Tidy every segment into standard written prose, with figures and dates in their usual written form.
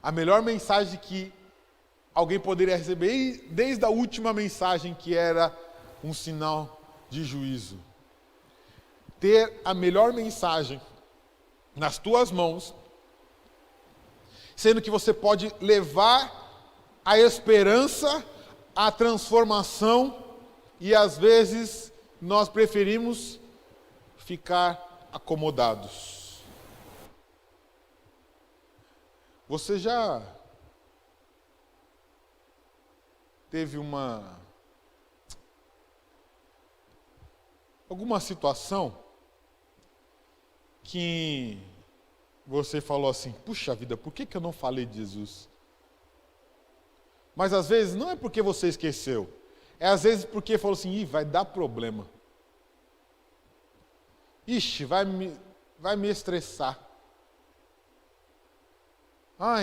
A melhor mensagem que alguém poderia receber, desde a última mensagem que era um sinal de juízo. Ter a melhor mensagem nas tuas mãos, sendo que você pode levar a esperança, a transformação, e às vezes nós preferimos ficar acomodados. Você já teve alguma situação que você falou assim, puxa vida, por que eu não falei de Jesus? Mas às vezes não é porque você esqueceu, é às vezes porque falou assim, vai dar problema. Ixi, vai me estressar.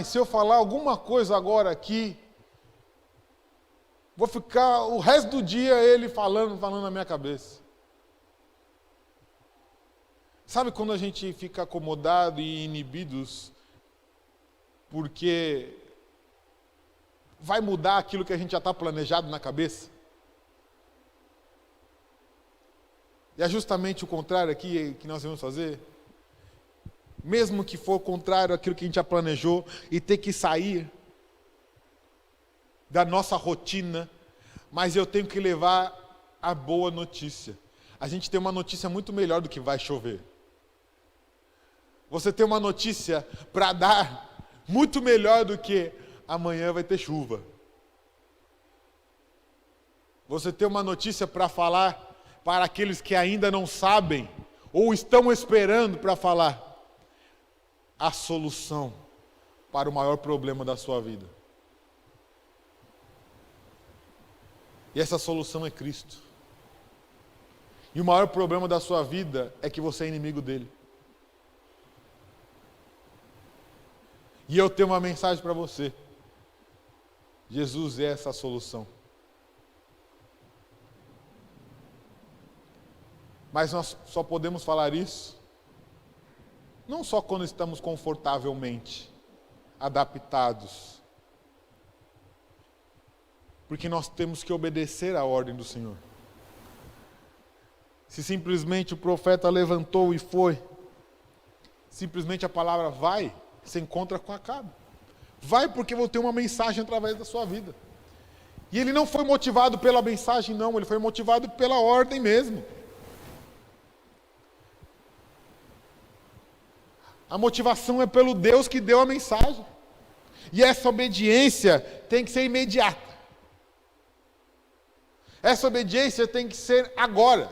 Se eu falar alguma coisa agora aqui, vou ficar o resto do dia ele falando na minha cabeça. Sabe quando a gente fica acomodado e inibidos porque vai mudar aquilo que a gente já está planejado na cabeça? E é justamente o contrário aqui que nós vamos fazer. Mesmo que for contrário àquilo que a gente já planejou e ter que sair da nossa rotina, mas eu tenho que levar a boa notícia. A gente tem uma notícia muito melhor do que vai chover. Você tem uma notícia para dar muito melhor do que amanhã vai ter chuva. Você tem uma notícia para falar para aqueles que ainda não sabem ou estão esperando para falar a solução para o maior problema da sua vida. E essa solução é Cristo. E o maior problema da sua vida é que você é inimigo dele. E eu tenho uma mensagem para você. Jesus é essa solução. Mas nós só podemos falar isso não só quando estamos confortavelmente adaptados, porque nós temos que obedecer à ordem do Senhor. Se simplesmente o profeta levantou e foi, simplesmente a palavra vai, se encontra com Acabe. Vai porque vou ter uma mensagem através da sua vida. E ele não foi motivado pela mensagem, não, ele foi motivado pela ordem mesmo. A motivação é pelo Deus que deu a mensagem. E essa obediência tem que ser imediata. Essa obediência tem que ser agora.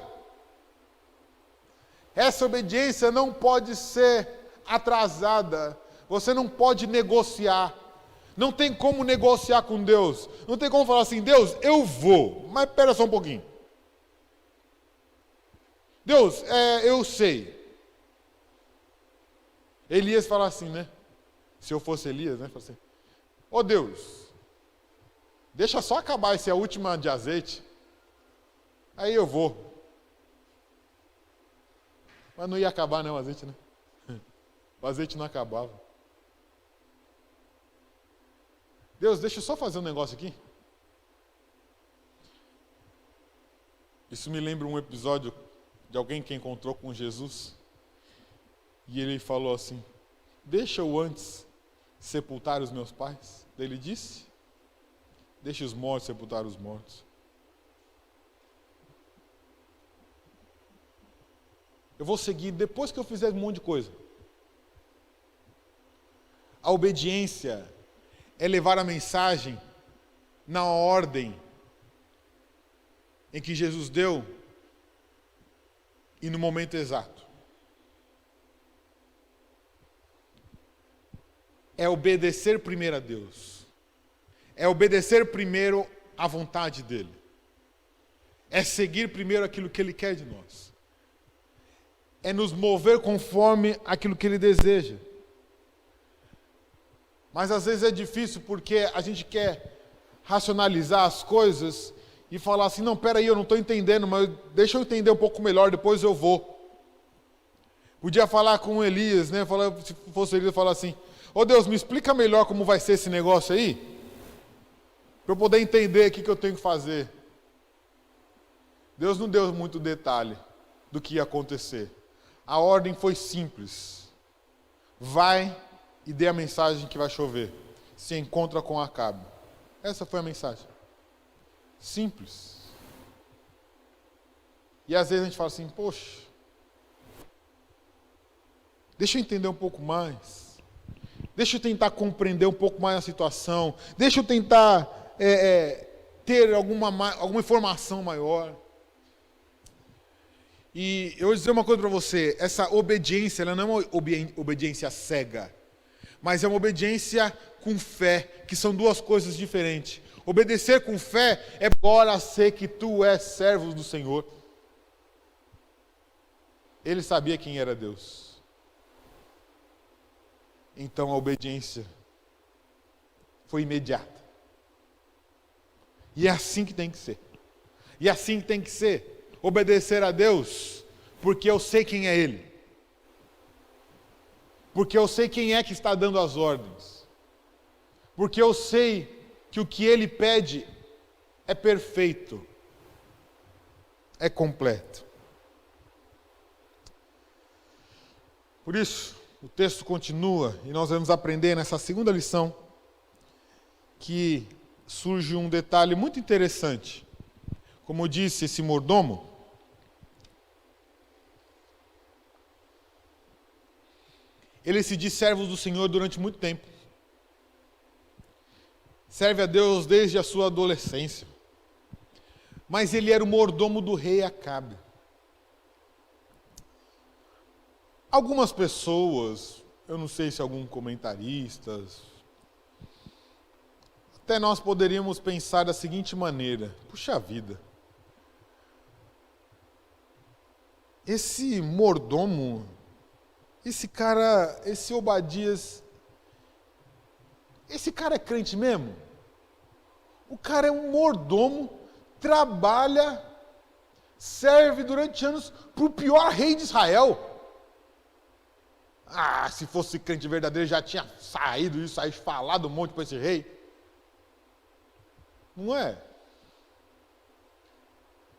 Essa obediência não pode ser atrasada. Você não pode negociar. Não tem como negociar com Deus. Não tem como falar assim, Deus, eu vou. Mas espera só um pouquinho. Deus, eu sei. Elias fala assim, né? Se eu fosse Elias, né? Fala assim, ô Deus, deixa só acabar essa última de azeite. Aí eu vou. Mas não ia acabar não o azeite, né? O azeite não acabava. Deus, deixa eu só fazer um negócio aqui. Isso me lembra um episódio de alguém que encontrou com Jesus. E ele falou assim, deixa eu antes sepultar os meus pais. Daí ele disse, deixa os mortos sepultar os mortos. Eu vou seguir depois que eu fizer um monte de coisa. A obediência é levar a mensagem na ordem em que Jesus deu e no momento exato. É obedecer primeiro a Deus. É obedecer primeiro à vontade dEle. É seguir primeiro aquilo que Ele quer de nós. É nos mover conforme aquilo que Ele deseja. Mas às vezes é difícil porque a gente quer racionalizar as coisas e falar assim, não, peraí, eu não estou entendendo, mas deixa eu entender um pouco melhor, depois eu vou. Podia falar com Elias, né? Se fosse Elias, falar assim, Ô Deus, me explica melhor como vai ser esse negócio aí, para eu poder entender o que eu tenho que fazer. Deus não deu muito detalhe do que ia acontecer. A ordem foi simples. Vai e dê a mensagem que vai chover. Se encontra com Acabe. Essa foi a mensagem. Simples. E às vezes a gente fala assim, poxa, deixa eu entender um pouco mais. Deixa eu tentar compreender um pouco mais a situação. Deixa eu tentar ter alguma informação maior. E eu vou dizer uma coisa para você, essa obediência, ela não é uma obediência cega, mas é uma obediência com fé, que são duas coisas diferentes. Obedecer com fé é bora ser que tu és servo do Senhor. Ele sabia quem era Deus. Então a obediência foi imediata. E é assim que tem que ser. E é assim que tem que ser. Obedecer a Deus, porque eu sei quem é Ele. Porque eu sei quem é que está dando as ordens. Porque eu sei que o que Ele pede é perfeito, é completo. Por isso, o texto continua e nós vamos aprender nessa segunda lição que surge um detalhe muito interessante. Como disse esse mordomo, ele se diz servo do Senhor durante muito tempo. Serve a Deus desde a sua adolescência. Mas ele era o mordomo do rei Acabe. Algumas pessoas, eu não sei se algum comentarista, até nós poderíamos pensar da seguinte maneira, puxa vida, esse mordomo, esse cara, esse Obadias, esse cara é crente mesmo? O cara é um mordomo, trabalha, serve durante anos para o pior rei de Israel. Ah, se fosse crente verdadeiro, já tinha saído isso aí, falado um monte para esse rei. Não é?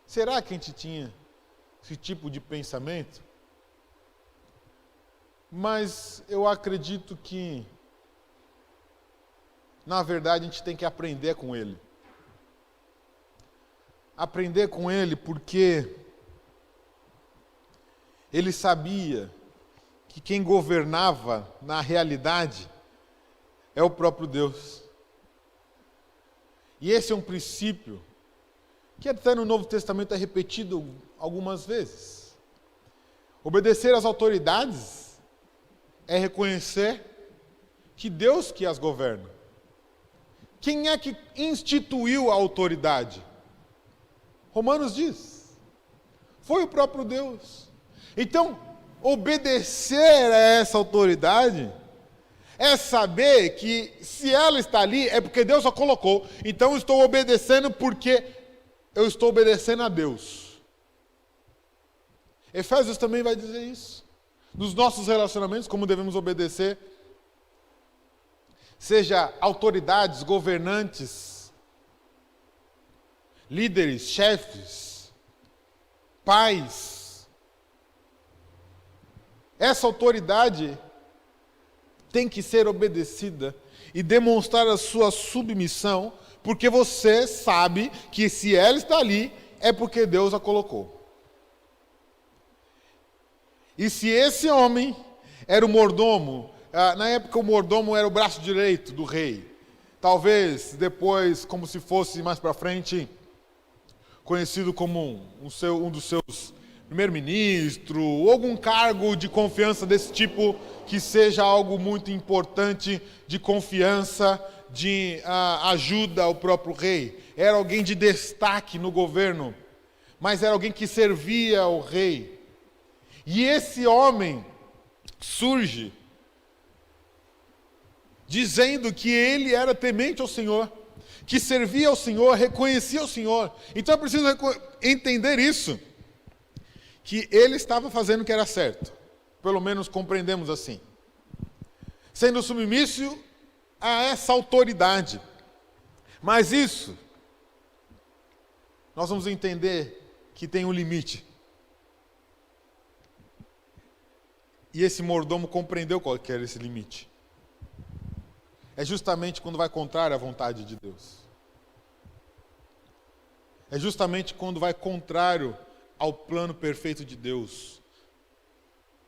Será que a gente tinha esse tipo de pensamento? Mas eu acredito que, na verdade, a gente tem que aprender com ele. Aprender com ele porque ele sabia que quem governava na realidade é o próprio Deus. E esse é um princípio que até no Novo Testamento é repetido algumas vezes. Obedecer às autoridades é reconhecer que Deus que as governa. Quem é que instituiu a autoridade? Romanos diz, foi o próprio Deus. Então, obedecer a essa autoridade é saber que se ela está ali é porque Deus a colocou. Então eu estou obedecendo porque eu estou obedecendo a Deus. Efésios também vai dizer isso. Nos nossos relacionamentos, como devemos obedecer, seja autoridades, governantes, líderes, chefes, pais. Essa autoridade tem que ser obedecida e demonstrar a sua submissão, porque você sabe que se ela está ali, é porque Deus a colocou. E se esse homem era o mordomo, na época o mordomo era o braço direito do rei, talvez depois, como se fosse mais para frente, conhecido como um dos seus primeiro-ministro, ou algum cargo de confiança desse tipo, que seja algo muito importante, de confiança, de ajuda ao próprio rei. Era alguém de destaque no governo, mas era alguém que servia ao rei. E esse homem surge dizendo que ele era temente ao Senhor, que servia ao Senhor, reconhecia o Senhor. Então é preciso entender isso, que ele estava fazendo o que era certo. Pelo menos compreendemos assim. sendo submisso a essa autoridade. Mas isso, nós vamos entender que tem um limite. E esse mordomo compreendeu qual que era esse limite. É justamente quando vai contrário à vontade de Deus. É justamente quando vai contrário ao plano perfeito de Deus.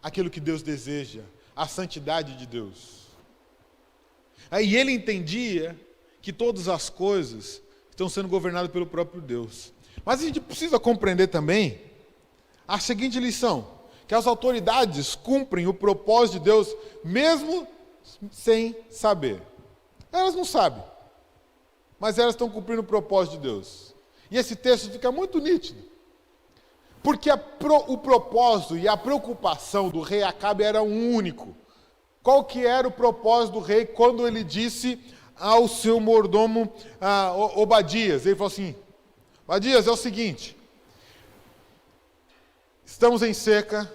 Aquilo que Deus deseja, a santidade de Deus. Aí ele entendia que todas as coisas estão sendo governadas pelo próprio Deus. Mas a gente precisa compreender também a seguinte lição: que as autoridades cumprem o propósito de Deus mesmo sem saber. Elas não sabem, mas elas estão cumprindo o propósito de Deus. E esse texto fica muito nítido, porque o propósito e a preocupação do rei Acabe era um único. Qual que era o propósito do rei quando ele disse ao seu mordomo Obadias? Ele falou assim: Obadias, é o seguinte, estamos em seca,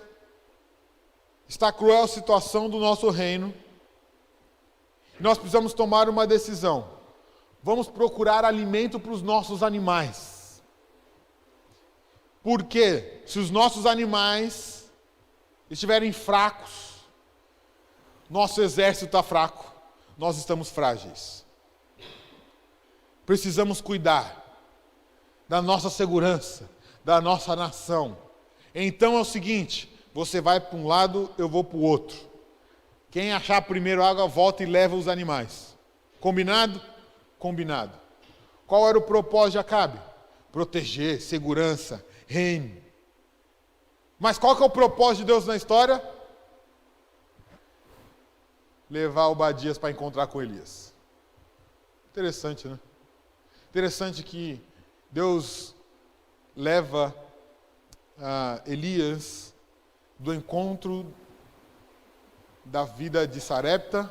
está cruel a situação do nosso reino, nós precisamos tomar uma decisão. Vamos procurar alimento para os nossos animais. Porque se os nossos animais estiverem fracos, nosso exército está fraco, nós estamos frágeis. Precisamos cuidar da nossa segurança, da nossa nação. Então é o seguinte: você vai para um lado, eu vou para o outro. Quem achar primeiro água, volta e leva os animais. Combinado? Combinado. Qual era o propósito de Acabe? Proteger, segurança, reino. Mas qual que é o propósito de Deus na história? Levar Obadias para encontrar com Elias. Interessante, né? Interessante que Deus leva Elias do encontro da vida de Sarepta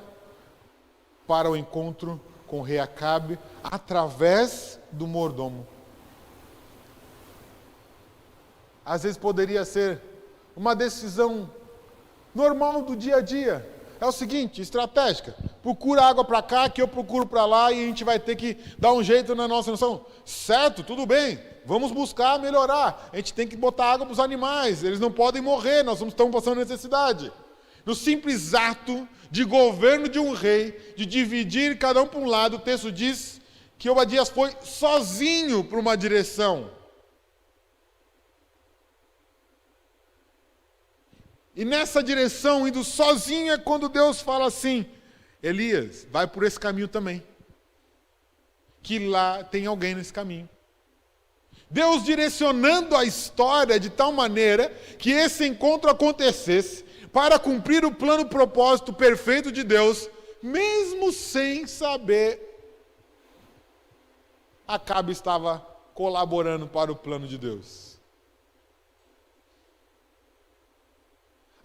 para o encontro com o rei Acabe através do mordomo. Às vezes poderia ser uma decisão normal do dia a dia. É o seguinte, estratégica: procura água para cá, que eu procuro para lá, e a gente vai ter que dar um jeito na nossa nação. Certo, tudo bem, vamos buscar melhorar. A gente tem que botar água para os animais, eles não podem morrer, nós estamos passando necessidade. No simples ato de governo de um rei, de dividir cada um para um lado, o texto diz que Obadias foi sozinho para uma direção. E nessa direção, indo sozinho, é quando Deus fala assim: Elias, vai por esse caminho também. Que lá tem alguém nesse caminho. Deus direcionando a história de tal maneira que esse encontro acontecesse para cumprir o plano, propósito perfeito de Deus, mesmo sem saber. Acabe estava colaborando para o plano de Deus.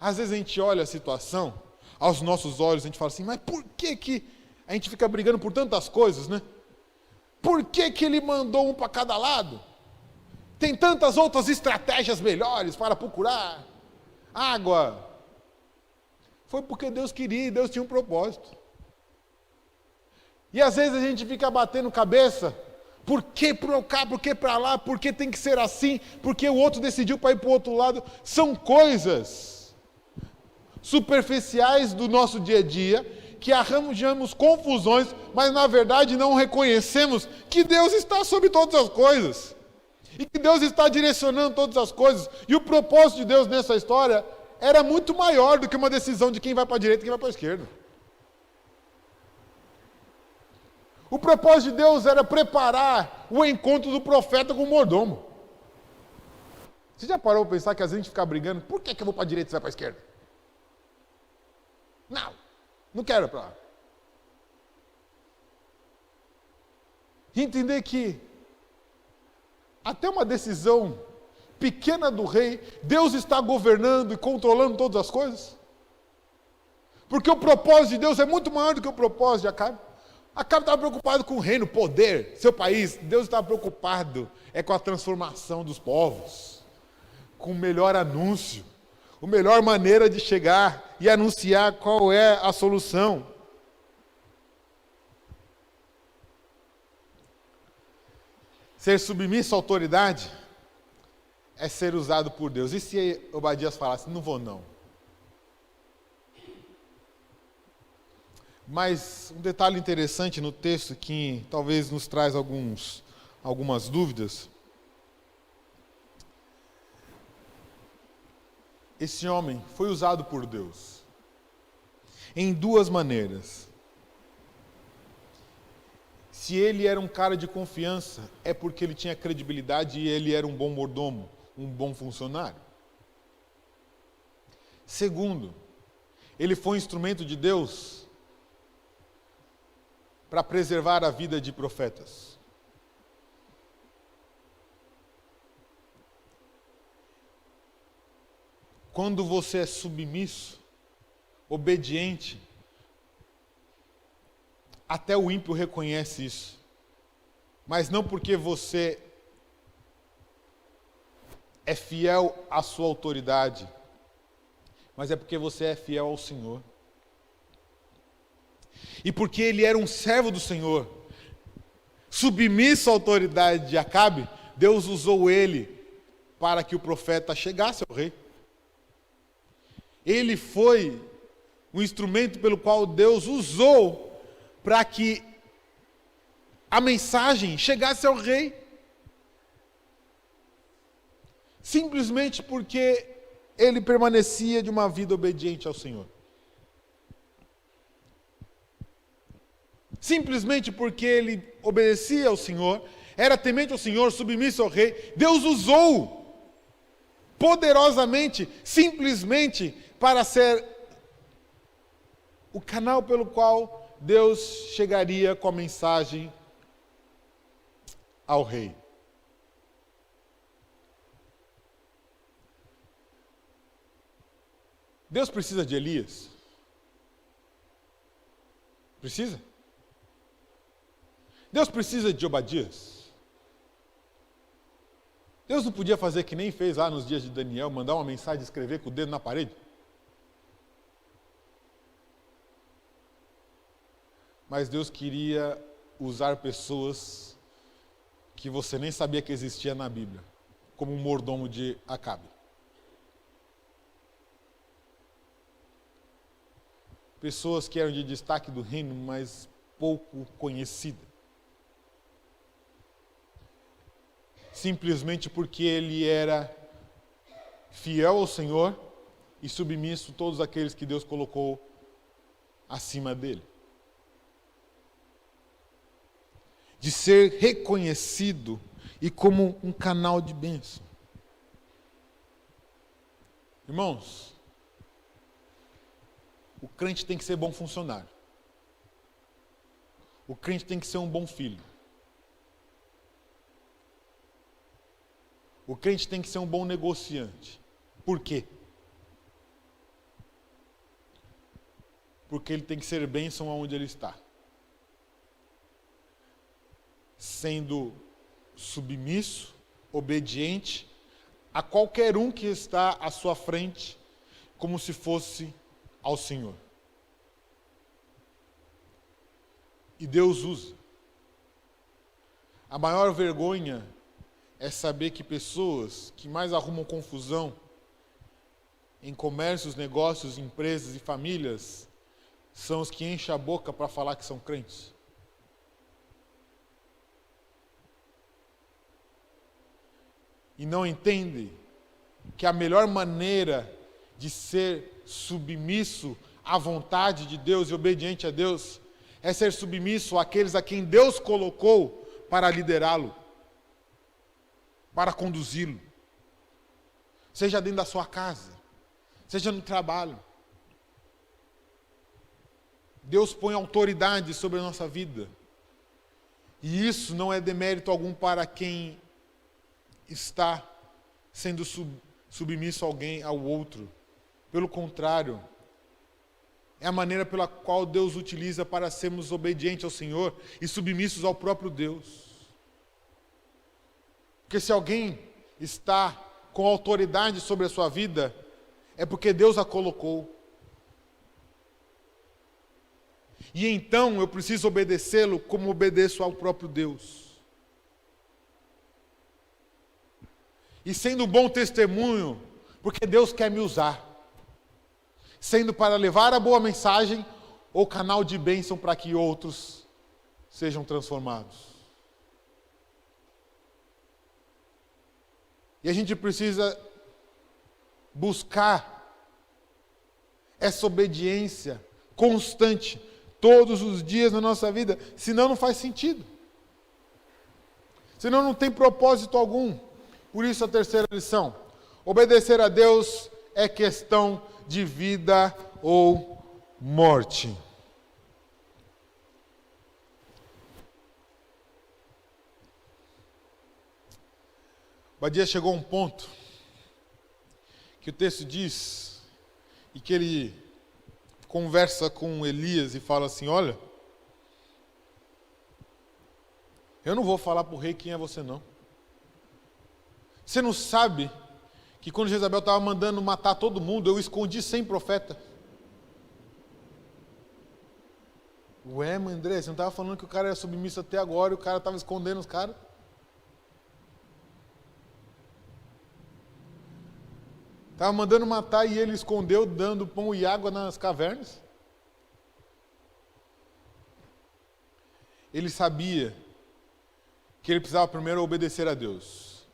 Às vezes a gente olha a situação, aos nossos olhos, a gente fala assim: mas por que a gente fica brigando por tantas coisas, né? Por que ele mandou um para cada lado? Tem tantas outras estratégias melhores para procurar água. Foi porque Deus queria e Deus tinha um propósito. E às vezes a gente fica batendo cabeça: por que para cá, por que para lá, por que tem que ser assim, porque o outro decidiu para ir para o outro lado. São coisas superficiais do nosso dia a dia, que arranjamos confusões, mas na verdade não reconhecemos que Deus está sobre todas as coisas, e que Deus está direcionando todas as coisas, e o propósito de Deus nessa história era muito maior do que uma decisão de quem vai para a direita e quem vai para a esquerda. O propósito de Deus era preparar o encontro do profeta com o mordomo. Você já parou para pensar que às vezes a gente fica brigando: por que eu vou para a direita e você vai para a esquerda? Não quero ir para lá. E entender que até uma decisão pequena do rei, Deus está governando e controlando todas as coisas. Porque o propósito de Deus é muito maior do que o propósito de Acabe. Acabe estava preocupado com o reino, poder, seu país. Deus estava preocupado com a transformação dos povos, com o melhor anúncio, a melhor maneira de chegar e anunciar qual é a solução. Ser submisso à autoridade é ser usado por Deus. E se Obadias falasse, não vou não? Mas um detalhe interessante no texto que talvez nos traz algumas dúvidas. Esse homem foi usado por Deus em duas maneiras. Se ele era um cara de confiança, é porque ele tinha credibilidade e ele era um bom mordomo, um bom funcionário. Segundo, ele foi um instrumento de Deus para preservar a vida de profetas. Quando você é submisso, obediente, até o ímpio reconhece isso. Mas não porque você é fiel à sua autoridade, mas é porque você é fiel ao Senhor. E porque ele era um servo do Senhor, submisso à autoridade de Acabe, Deus usou ele para que o profeta chegasse ao rei. Ele foi um instrumento pelo qual Deus usou para que a mensagem chegasse ao rei. Simplesmente porque ele permanecia de uma vida obediente ao Senhor. Simplesmente porque ele obedecia ao Senhor, era temente ao Senhor, submisso ao rei, Deus usou poderosamente, simplesmente para ser o canal pelo qual Deus chegaria com a mensagem ao rei. Deus precisa de Elias? Precisa? Deus precisa de Obadias? Deus não podia fazer que nem fez lá nos dias de Daniel, mandar uma mensagem e escrever com o dedo na parede? Mas Deus queria usar pessoas que você nem sabia que existia na Bíblia, como um mordomo de Acabe. Pessoas que eram de destaque do reino, mas pouco conhecidas. Simplesmente porque ele era fiel ao Senhor e submisso a todos aqueles que Deus colocou acima dele. De ser reconhecido e como um canal de bênção. Irmãos, o crente tem que ser bom funcionário. O crente tem que ser um bom filho. O crente tem que ser um bom negociante. Por quê? Porque ele tem que ser bênção aonde ele está. Sendo submisso, obediente a qualquer um que está à sua frente, como se fosse ao Senhor. E Deus usa. A maior vergonha é saber que pessoas que mais arrumam confusão em comércios, negócios, empresas e famílias são os que enchem a boca para falar que são crentes. E não entendem que a melhor maneira de ser submisso à vontade de Deus e obediente a Deus é ser submisso àqueles a quem Deus colocou para liderá-lo, para conduzi-lo. Seja dentro da sua casa, seja no trabalho. Deus põe autoridade sobre a nossa vida. E isso não é demérito algum para quem está sendo submisso a alguém, ao outro. Pelo contrário, é a maneira pela qual Deus utiliza para sermos obedientes ao Senhor e submissos ao próprio Deus. Porque se alguém está com autoridade sobre a sua vida, é porque Deus a colocou. E então eu preciso obedecê-lo como obedeço ao próprio Deus. E sendo um bom testemunho, porque Deus quer me usar. Sendo para levar a boa mensagem ou canal de bênção para que outros sejam transformados. E a gente precisa buscar essa obediência constante, todos os dias na nossa vida, senão não faz sentido. Senão não tem propósito algum. Por isso a terceira lição: obedecer a Deus é questão de vida ou morte. Badia chegou a um ponto que o texto diz, e que ele conversa com Elias e fala assim: olha, eu não vou falar para o rei quem é você não. Você não sabe que quando Jezabel estava mandando matar todo mundo, eu escondi 100 profetas. Ué, mas André, você não estava falando que o cara era submisso até agora e o cara estava escondendo os caras? Estava mandando matar e ele escondeu, dando pão e água nas cavernas. Ele sabia que ele precisava primeiro obedecer a Deus.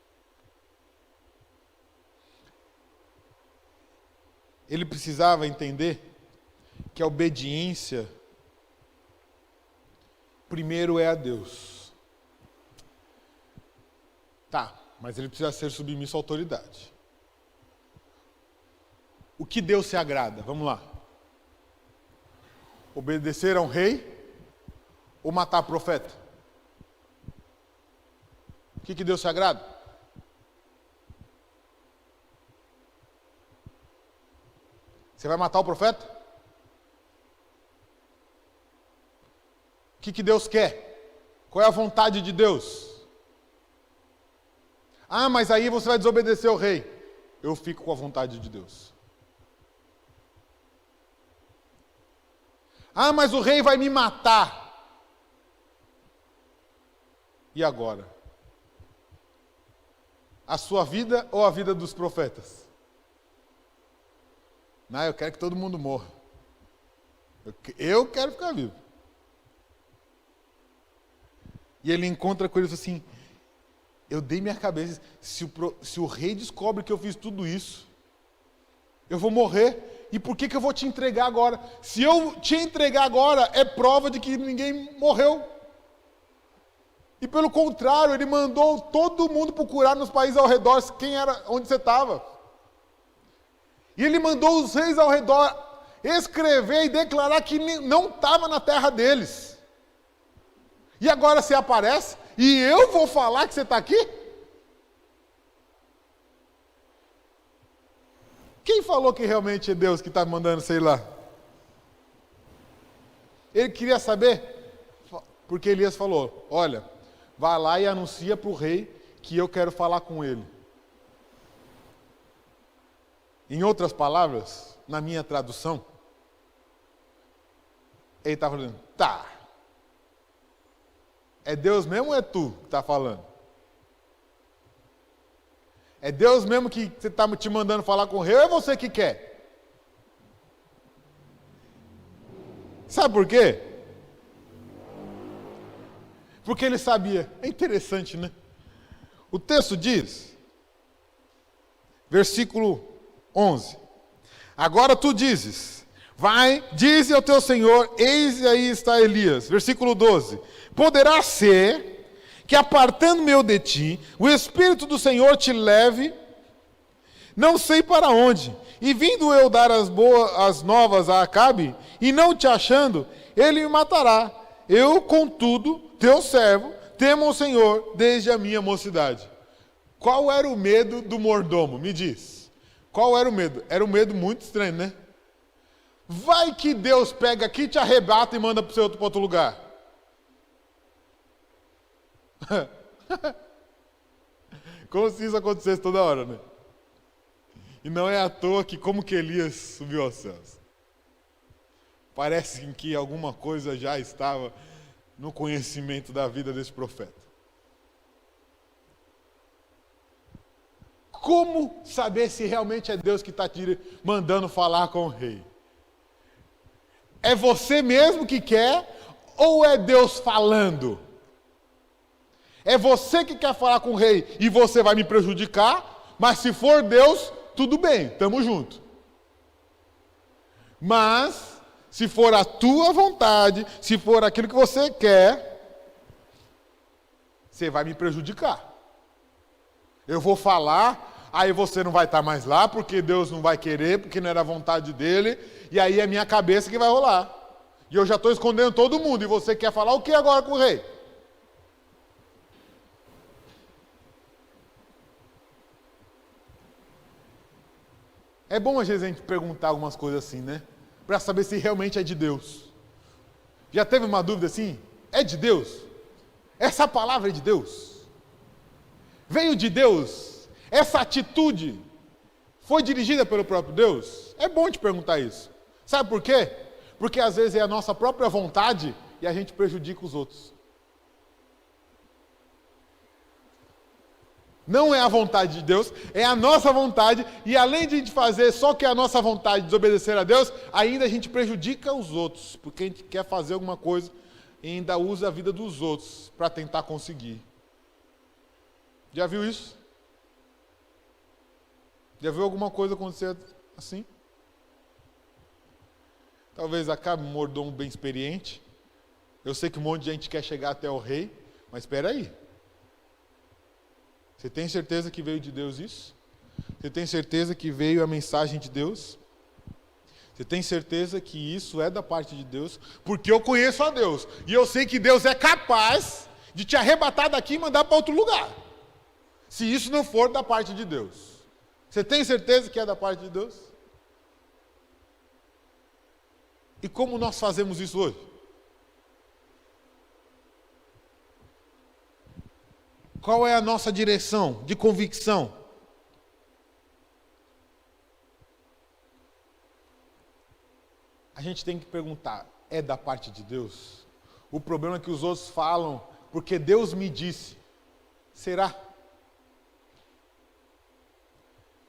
Ele precisava entender que a obediência primeiro é a Deus. Tá, mas ele precisa ser submisso à autoridade. O que Deus se agrada? Vamos lá. Obedecer a um rei ou matar profeta? O que Deus se agrada? Você vai matar o profeta? O que Deus quer? Qual é a vontade de Deus? Ah, mas aí você vai desobedecer ao rei. Eu fico com a vontade de Deus. Ah, mas o rei vai me matar. E agora? A sua vida ou a vida dos profetas? Não, eu quero que todo mundo morra. Eu quero ficar vivo. E ele encontra com ele e diz assim: eu dei minha cabeça, se o rei descobre que eu fiz tudo isso, eu vou morrer. E por que eu vou te entregar agora? Se eu te entregar agora, é prova de que ninguém morreu. E pelo contrário, ele mandou todo mundo procurar nos países ao redor quem era, onde você estava. E ele mandou os reis ao redor escrever e declarar que não estava na terra deles. E agora você aparece e eu vou falar que você está aqui? Quem falou que realmente é Deus que está mandando, sei lá? Ele queria saber, porque Elias falou: olha, vá lá e anuncia para o rei que eu quero falar com ele. Em outras palavras, na minha tradução, ele está falando: tá, é Deus mesmo ou é tu que está falando? É Deus mesmo que você está te mandando falar com o rei ou é você que quer? Sabe por quê? Porque ele sabia. É interessante, né? O texto diz, versículo 11: agora tu dizes, vai, dize ao teu senhor, eis aí está Elias. Versículo 12: poderá ser que apartando-me eu de ti, o Espírito do Senhor te leve, não sei para onde, e vindo eu dar as novas a Acabe, e não te achando, ele me matará. Eu, contudo, teu servo, temo ao Senhor desde a minha mocidade. Qual era o medo do mordomo? Me diz. Qual era o medo? Era um medo muito estranho, né? Vai que Deus pega aqui, te arrebata e manda para o outro lugar. Como se isso acontecesse toda hora, né? E não é à toa que como que Elias subiu aos céus. Parece que alguma coisa já estava no conhecimento da vida desse profeta. Como saber se realmente é Deus que está te mandando falar com o rei? É você mesmo que quer ou é Deus falando? É você que quer falar com o rei e você vai me prejudicar, mas se for Deus, tudo bem, estamos juntos. Mas, se for a tua vontade, se for aquilo que você quer, você vai me prejudicar. Eu vou falar, aí você não vai estar mais lá, porque Deus não vai querer, porque não era a vontade dele, e aí é minha cabeça que vai rolar. E eu já estou escondendo todo mundo, e você quer falar o que agora com o rei? É bom às vezes a gente perguntar algumas coisas assim, né? Para saber se realmente é de Deus. Já teve uma dúvida assim? É de Deus? Essa palavra é de Deus? Veio de Deus? Essa atitude foi dirigida pelo próprio Deus? É bom te perguntar isso. Sabe por quê? Porque às vezes é a nossa própria vontade e a gente prejudica os outros. Não é a vontade de Deus, é a nossa vontade, e além de a gente fazer só que é a nossa vontade de desobedecer a Deus, ainda a gente prejudica os outros, porque a gente quer fazer alguma coisa e ainda usa a vida dos outros para tentar conseguir. Já viu isso? Já viu alguma coisa acontecer assim? Talvez acabe um mordomo bem experiente. Eu sei que um monte de gente quer chegar até o rei, mas espera aí. Você tem certeza que veio de Deus isso? Você tem certeza que veio a mensagem de Deus? Você tem certeza que isso é da parte de Deus? Porque eu conheço a Deus. E eu sei que Deus é capaz de te arrebatar daqui e mandar para outro lugar. Se isso não for da parte de Deus. Você tem certeza que é da parte de Deus? E como nós fazemos isso hoje? Qual é a nossa direção de convicção? A gente tem que perguntar, é da parte de Deus? O problema é que os outros falam, porque Deus me disse. Será?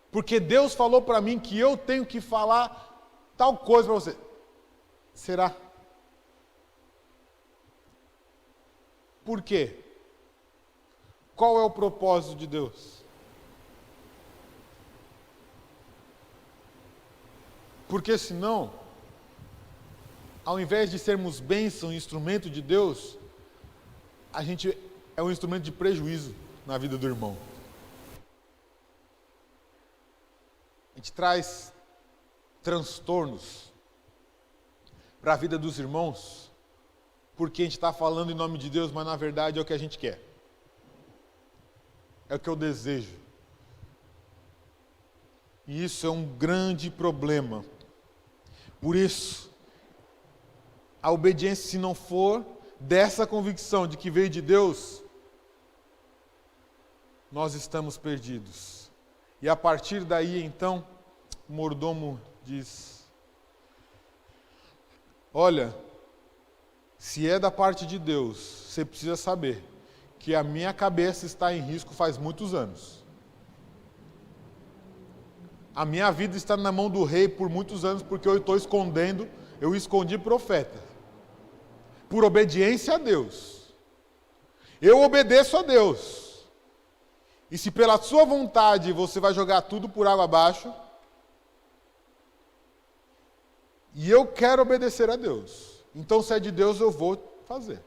Porque Deus falou para mim que eu tenho que falar tal coisa para você. Será? Por quê? Qual é o propósito de Deus? Porque senão, ao invés de sermos bênção, instrumento de Deus, a gente é um instrumento de prejuízo na vida do irmão. A gente traz transtornos para a vida dos irmãos, porque a gente está falando em nome de Deus, mas na verdade é o que a gente quer. É o que eu desejo. E isso é um grande problema. Por isso, a obediência, se não for dessa convicção de que veio de Deus, nós estamos perdidos. E a partir daí, então, o mordomo diz: olha, se é da parte de Deus, você precisa saber que a minha cabeça está em risco faz muitos anos. A minha vida está na mão do rei por muitos anos, porque eu estou escondendo, eu escondi profeta. Por obediência a Deus. Eu obedeço a Deus. E se pela sua vontade você vai jogar tudo por água abaixo, e eu quero obedecer a Deus, então se é de Deus eu vou fazer.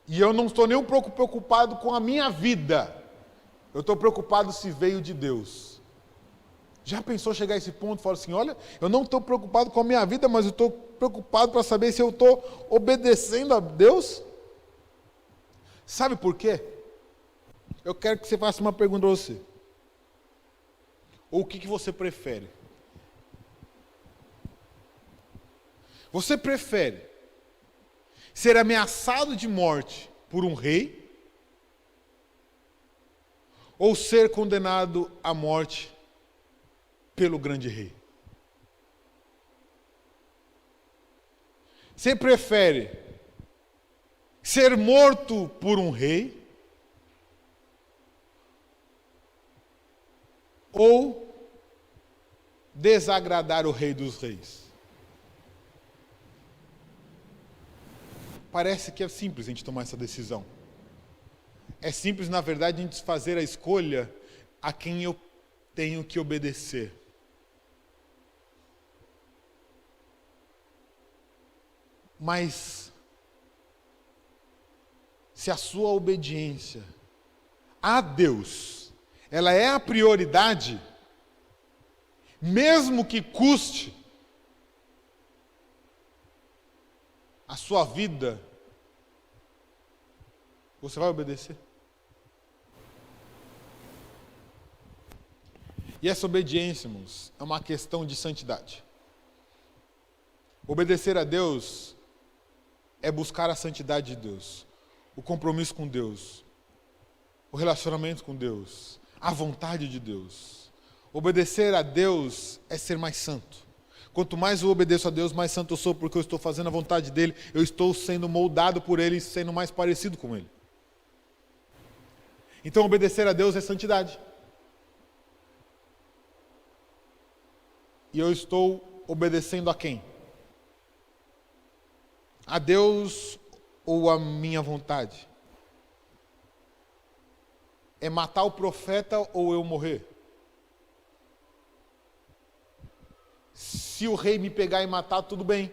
E eu não estou nem um pouco preocupado com a minha vida. Eu estou preocupado se veio de Deus. Já pensou chegar a esse ponto e falar assim, olha, eu não estou preocupado com a minha vida, mas eu estou preocupado para saber se eu estou obedecendo a Deus? Sabe por quê? Eu quero que você faça uma pergunta a você. Ou o que você prefere? Você prefere ser ameaçado de morte por um rei? ou ser condenado à morte pelo grande rei? Você prefere ser morto por um rei ou desagradar o Rei dos Reis? Parece que é simples a gente tomar essa decisão. É simples, na verdade, a gente fazer a escolha a quem eu tenho que obedecer. Mas, se a sua obediência a Deus, ela é a prioridade, mesmo que custe a sua vida, você vai obedecer? E essa obediência, irmãos, é uma questão de santidade. Obedecer a Deus é buscar a santidade de Deus, o compromisso com Deus, o relacionamento com Deus, a vontade de Deus. Obedecer a Deus é ser mais santo. Quanto mais eu obedeço a Deus, mais santo eu sou, porque eu estou fazendo a vontade dEle, eu estou sendo moldado por Ele e sendo mais parecido com Ele. Então, obedecer a Deus é santidade. E eu estou obedecendo a quem? A Deus ou a minha vontade? É matar o profeta ou eu morrer? Se o rei me pegar e matar, tudo bem.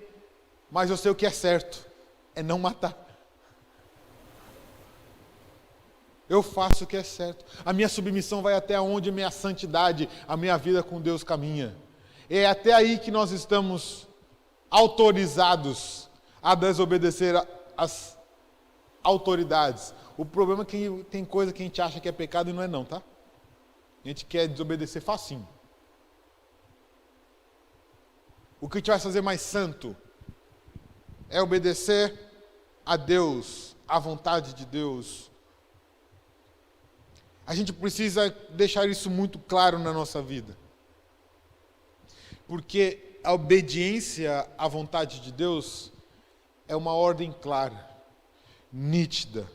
Mas eu sei o que é certo. É não matar. Eu faço o que é certo. A minha submissão vai até onde a minha santidade, a minha vida com Deus caminha. É até aí que nós estamos autorizados a desobedecer às autoridades. O problema é que tem coisa que a gente acha que é pecado e não é não, tá? A gente quer desobedecer facinho. O que a gente vai fazer mais santo é obedecer a Deus, à vontade de Deus. A gente precisa deixar isso muito claro na nossa vida. Porque a obediência à vontade de Deus é uma ordem clara, nítida,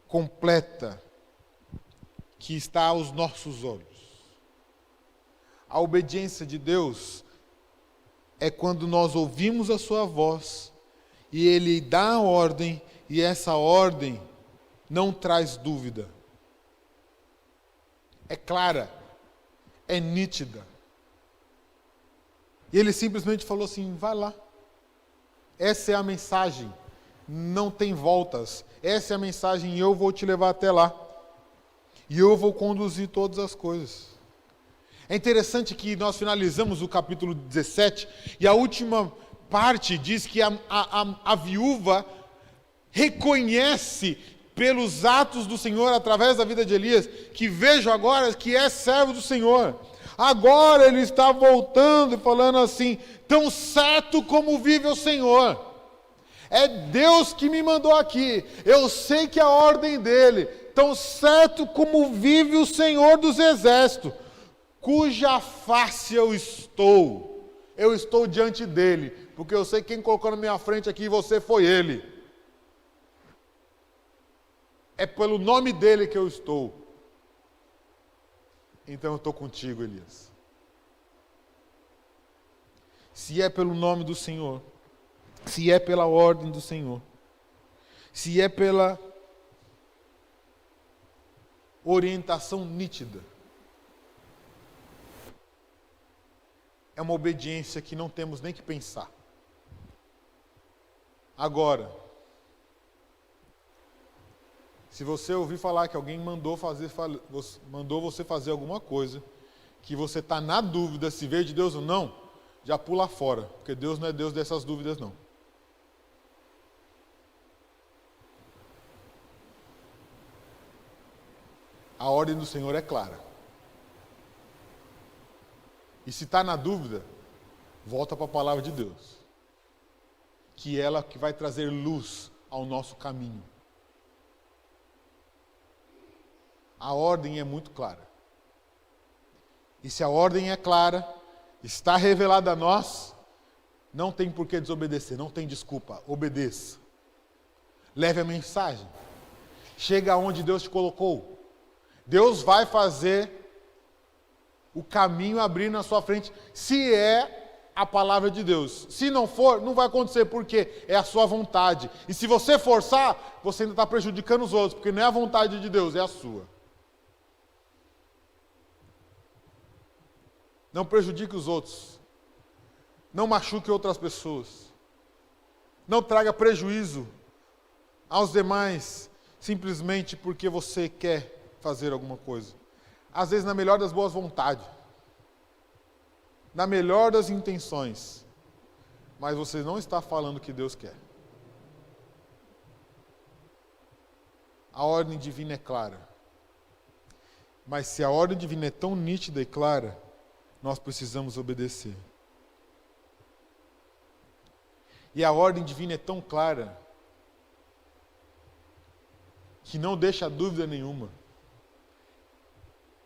completa, que está aos nossos olhos. A obediência de Deus é quando nós ouvimos a sua voz e Ele dá a ordem e essa ordem não traz dúvida. É clara, é nítida. E Ele simplesmente falou assim, vai lá. Essa é a mensagem, não tem voltas. Essa é a mensagem e eu vou te levar até lá. E eu vou conduzir todas as coisas. É interessante que nós finalizamos o capítulo 17 e a última parte diz que a viúva reconhece pelos atos do Senhor através da vida de Elias, que vejo agora que é servo do Senhor. Agora ele está voltando e falando assim, tão certo como vive o Senhor. É Deus que me mandou aqui. Eu sei que é a ordem dele. Tão certo como vive o Senhor dos Exércitos, cuja face eu estou. Eu estou diante dele, porque eu sei que quem colocou na minha frente aqui, você foi ele. É pelo nome dele que eu estou. Então eu estou contigo, Elias. Se é pelo nome do Senhor, se é pela ordem do Senhor, se é pela orientação nítida, é uma obediência que não temos nem que pensar. Agora, se você ouvir falar que alguém mandou você fazer alguma coisa, que você está na dúvida se veio de Deus ou não, já pula fora, porque Deus não é Deus dessas dúvidas não. A ordem do Senhor é clara. E se está na dúvida, volta para a palavra de Deus. Que é ela que vai trazer luz ao nosso caminho. A ordem é muito clara. E se a ordem é clara, está revelada a nós, não tem por que desobedecer, não tem desculpa, obedeça. Leve a mensagem. Chega aonde Deus te colocou. Deus vai fazer o caminho abrir na sua frente, se é a palavra de Deus. Se não for, não vai acontecer, porque é a sua vontade. E se você forçar, você ainda está prejudicando os outros, porque não é a vontade de Deus, é a sua. Não prejudique os outros. Não machuque outras pessoas. Não traga prejuízo aos demais, simplesmente porque você quer fazer alguma coisa. Às vezes na melhor das boas vontades, na melhor das intenções, mas você não está falando o que Deus quer. A ordem divina é clara. Mas se a ordem divina é tão nítida e clara, nós precisamos obedecer. E a ordem divina é tão clara que não deixa dúvida nenhuma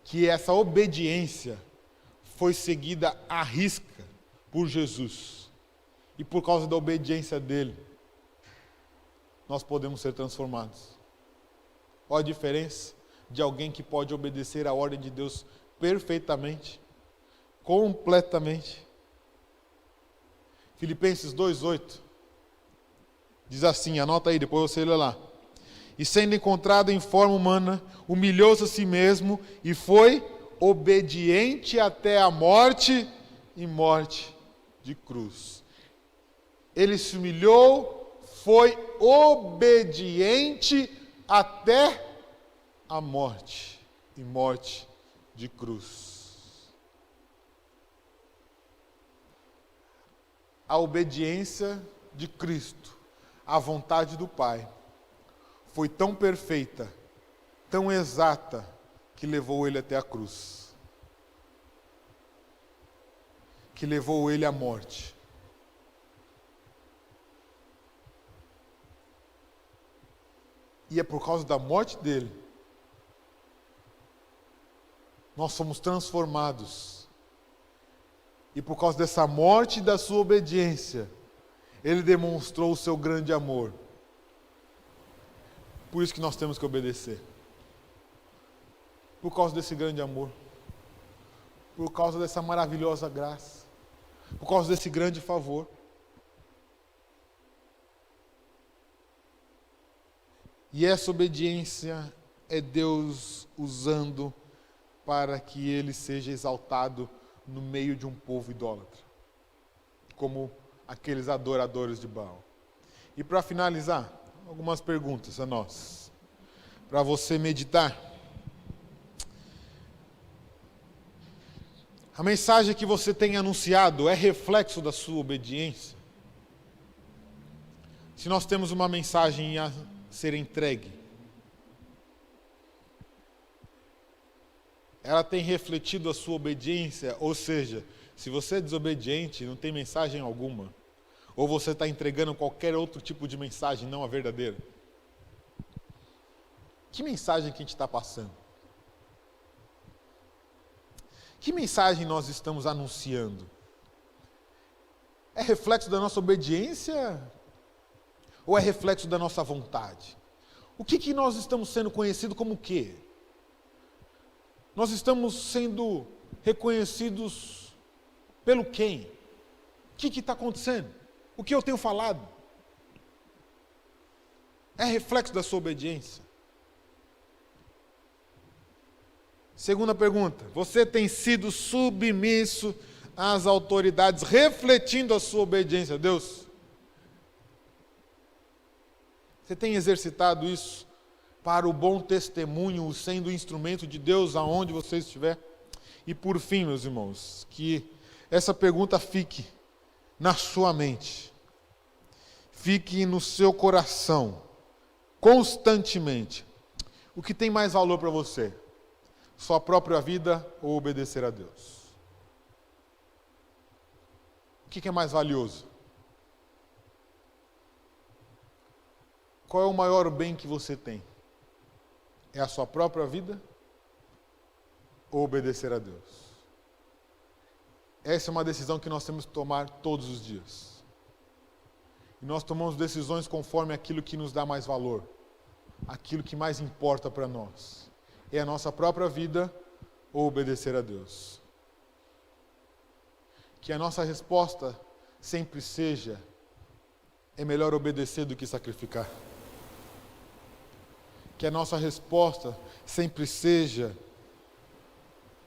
que essa obediência foi seguida à risca por Jesus. E por causa da obediência dele, nós podemos ser transformados. Olha a diferença de alguém que pode obedecer à ordem de Deus perfeitamente, completamente. Filipenses 2:8 diz assim, anota aí, depois você lê lá. E sendo encontrado em forma humana, humilhou-se a si mesmo e foi obediente até a morte e morte de cruz. Ele se humilhou, foi obediente até a morte e morte de cruz. A obediência de Cristo à vontade do Pai foi tão perfeita, tão exata, que levou ele até a cruz. Que levou ele à morte. E é por causa da morte dele, nós somos transformados. E por causa dessa morte e da sua obediência, ele demonstrou o seu grande amor. Por isso que nós temos que obedecer. Por causa desse grande amor. Por causa dessa maravilhosa graça. Por causa desse grande favor. E essa obediência é Deus usando para que ele seja exaltado no meio de um povo idólatra. Como aqueles adoradores de Baal. E para finalizar, algumas perguntas a nós, para você meditar. A mensagem que você tem anunciado é reflexo da sua obediência? Se nós temos uma mensagem a ser entregue, ela tem refletido a sua obediência? Ou seja, se você é desobediente, não tem mensagem alguma. Ou você está entregando qualquer outro tipo de mensagem, não a verdadeira? Que mensagem que a gente está passando? Que mensagem nós estamos anunciando? É reflexo da nossa obediência? Ou é reflexo da nossa vontade? O que nós estamos sendo conhecidos como o quê? Nós estamos sendo reconhecidos pelo quem? O que está acontecendo? O que eu tenho falado? É reflexo da sua obediência? Segunda pergunta. Você tem sido submisso às autoridades, refletindo a sua obediência a Deus? Você tem exercitado isso para o bom testemunho, sendo instrumento de Deus aonde você estiver? E por fim, meus irmãos, que essa pergunta fique na sua mente, fique no seu coração, constantemente. O que tem mais valor para você? Sua própria vida ou obedecer a Deus? O que é mais valioso? Qual é o maior bem que você tem? É a sua própria vida ou obedecer a Deus? Essa é uma decisão que nós temos que tomar todos os dias. E nós tomamos decisões conforme aquilo que nos dá mais valor, aquilo que mais importa para nós. É a nossa própria vida ou obedecer a Deus? Que a nossa resposta sempre seja: é melhor obedecer do que sacrificar. Que a nossa resposta sempre seja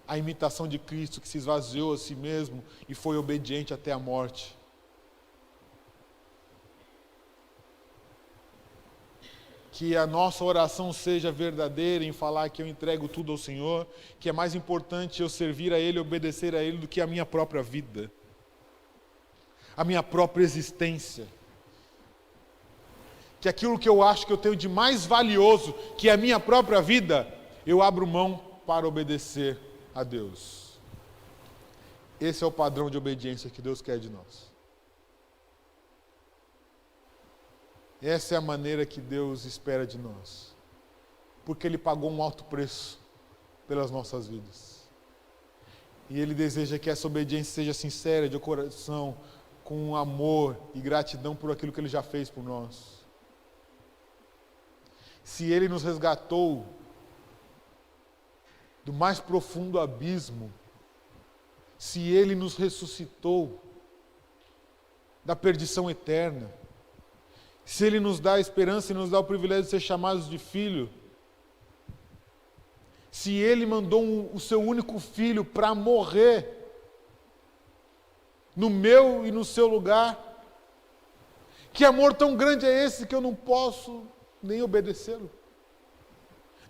a imitação de Cristo, que se esvaziou a si mesmo e foi obediente até a morte. Que a nossa oração seja verdadeira em falar que eu entrego tudo ao Senhor, que é mais importante eu servir a Ele, obedecer a Ele, do que a minha própria vida, a minha própria existência. Que aquilo que eu acho que eu tenho de mais valioso, que é a minha própria vida, eu abro mão para obedecer a Deus. Esse é o padrão de obediência que Deus quer de nós. Essa é a maneira que Deus espera de nós. Porque Ele pagou um alto preço pelas nossas vidas. E Ele deseja que essa obediência seja sincera, de coração, com amor e gratidão por aquilo que Ele já fez por nós. Se Ele nos resgatou do mais profundo abismo, se Ele nos ressuscitou da perdição eterna, se Ele nos dá a esperança e nos dá o privilégio de ser chamados de filho, se Ele mandou o seu único filho para morrer no meu e no seu lugar, que amor tão grande é esse que eu não posso nem obedecê-lo,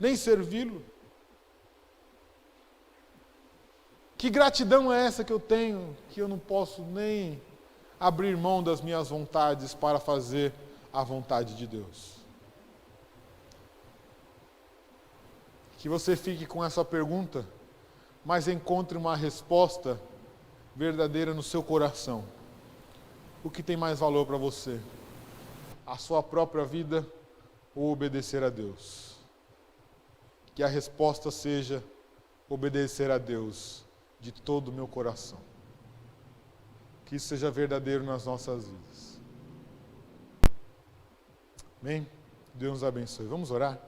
nem servi-lo? Que gratidão é essa que eu tenho, que eu não posso nem abrir mão das minhas vontades para fazer a vontade de Deus? Que você fique com essa pergunta, mas encontre uma resposta verdadeira no seu coração. O que tem mais valor para você? A sua própria vida ou obedecer a Deus? Que a resposta seja obedecer a Deus de todo o meu coração. Que isso seja verdadeiro nas nossas vidas. Amém? Deus nos abençoe. Vamos orar?